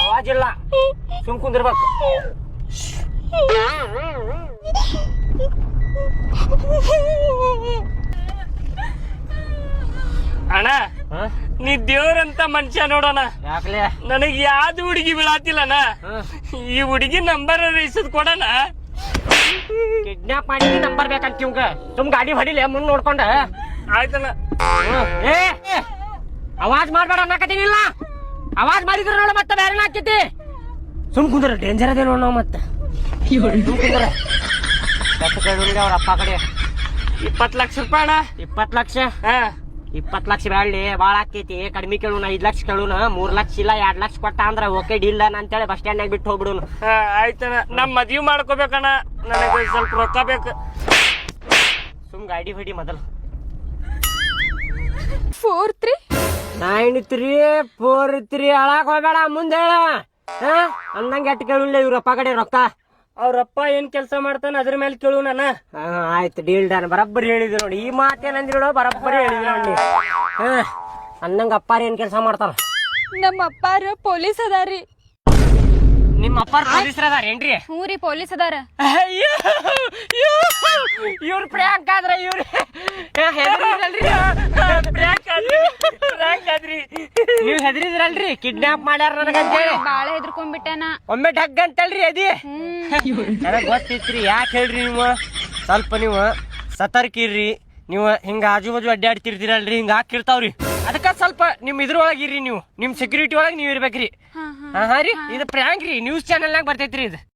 ಆವಾಗಿಲ್ಲ ಸುಮ್ ಕುಂದಿರ್ಬೇಕು. ಅಣ್ಣ ನೀ ದೇವ್ರಂತ ಮನುಷ್ಯ ನೋಡೋಣ. ಯಾಕಲೆ ನನಗ್ ಯಾವ್ದು ಹುಡುಗಿ ಬೀಳಾತಿಲ್ಲಣ್ಣ. ಈ ಹುಡುಗಿ ನಂಬರ್ ಇಸದ್ ಕೊಡಣ. ಕಿಡ್ನಾಪ್ ಮಾಡಿ ನಂಬರ್ ಬೇಕಂತ ಇವಂಗ. ಸುಮ್ ಗಾಡಿ ಹೊಡಿಲೆ ಮುಂದ್ ನೋಡ್ಕೊಂಡ. ಆಯ್ತಣ್ಣ. ಅವಾಜ್ ಮಾಡ್ಬೇಡ ಅನ್ನಕತ್ತೀನಿಲ್ಲ. ಅವಾಜ್ ಮಾಡಿದ್ರ ನೋಡ ಮತ್ತೆ ಬೇರೆ ಹಾಕೈತಿ. ಸುಮ್ ಕುಂದ್ರ ಡೇಂಜರ್ ಅದೇ ನೋಡ್ ನಾವ್ ಮತ್ತೆ. ಅವ್ರ ಅಪ್ಪ ಕಡೆ 20 ಲಕ್ಷ ರೂಪಾಯಿ ಅಣ್ಣ. 20 ಲಕ್ಷ? 20 ಲಕ್ಷ ಬ್ಯಾಡ್ಲಿ, ಬಾಳ ಆಕೈತಿ. ಕಡಿಮೆ ಕೇಳುನ 5 ಲಕ್ಷ ಕೇಳುನ. 3 ಲಕ್ಷ ಇಲ್ಲ 2 ಲಕ್ಷ ಕೊಟ್ಟ ಅಂದ್ರ ಓಕೆ ಡೀಲ್ ಅಂತೇಳಿ ಬಸ್ ಸ್ಟ್ಯಾಂಡ್ ನಾಗ ಬಿಟ್ಟು ಹೋಗ್ಬಿಡುನು. ಆಯ್ತಣ್ಣ. ನಮ್ ಮದ್ವಿ ಮಾಡ್ಕೋಬೇಕಣ್ಣ. ನನಗೆ ಸ್ವಲ್ಪ ರೊಕ್ಕ ಬೇಕು. ಸುಮ್ ಗಾಡಿ ಹೊಡಿ ಮೊದಲು. 439343 ಅಳಾಕ್ ಹೋಗ್ಬೇಡ, ಮುಂದೆ ಹೇಳ. ಅಂದಂಗ ಎಟ್ಟು ಕೇಳಿಲ್ಲ ಇವ್ರಪ್ಪ ಕಡೆ ರೊಕ್ಕ. ಅವ್ರಪ್ಪ ಏನ್ ಕೆಲಸ ಮಾಡ್ತಾನ ಅದ್ರ ಮೇಲೆ ಕೇಳು ನಾನ. ಆಯ್ತು ಡೀಲ್ ಡನ್. ಬರಬ್ಬರಿ ಹೇಳಿದ್ರು ನೋಡಿ. ಈ ಮಾತೇನಂದ್ರಿ ನೋಡು, ಬರಬ್ಬರಿ ಹೇಳಿದ್ರು ನೋಡಿ. ಅಂದಂಗ ಅಪ್ಪಾರ ಏನ್ ಕೆಲಸ ಮಾಡ್ತಾರ? ನಮ್ಮ ಅಪ್ಪಾರ ಪೊಲೀಸ್ ಅದಾರಿ. ನಿಮ್ಮ ಅಪ್ಪಾರ ಪೊಲೀಸರ ಅದಾರ ಏನ್ರಿ? ಹ್ಞೂ ರೀ, ಪೊಲೀಸ್ ಅದಾರ. ಇವ್ರ ಪ್ರ್ಯಾಂಕ್ ಆದ್ರ ಇವ್ರ ನೀವ್ ಹೆದರಿದ್ರಲ್ರಿ ಕಿಡ್ನಾಪ್ ಮಾಡ್ಯಾರ ನನಗಂತೇಳಿ. ಬಾಳ ಹೆದರ್ಕೊಂಡ್ಬಿಟ್ಟೆನ. ಒಮ್ಮೆ ಢಗ್ ಅಂತಲ್ರಿ ಅದಿ. ನನಗ್ ಗೊತ್ತಿತ್ರಿ. ಯಾಕೆ ಹೇಳ್ರಿ ನೀವು ಸ್ವಲ್ಪ ನೀವು ಸತರ್ಕಿರ್ರಿ. ನೀವು ಹಿಂಗ ಆಜು ಬಾಜು ಅಡ್ಡಾಡ್ತಿರ್ತೀರಲ್ರಿ, ಹಿಂಗ ಹಾಕಿರ್ತಾವ್ರಿ. ಅದಕ್ಕ ಸ್ವಲ್ಪ ನಿಮ್ ಇದ್ರೊಳಗ ಇರ್ರಿ. ನೀವು ನಿಮ್ ಸೆಕ್ಯೂರಿಟಿ ಒಳಗ ನೀವ್ ಇರ್ಬೇಕ್ರಿ. ಹಾ ರೀ, ಇದು ಪ್ರ್ಯಾಂಕ್ ರೀ. ನ್ಯೂಸ್ ಚಾನೆಲ್ನಾಗ ಬರ್ತೈತ್ರಿ ಇದು.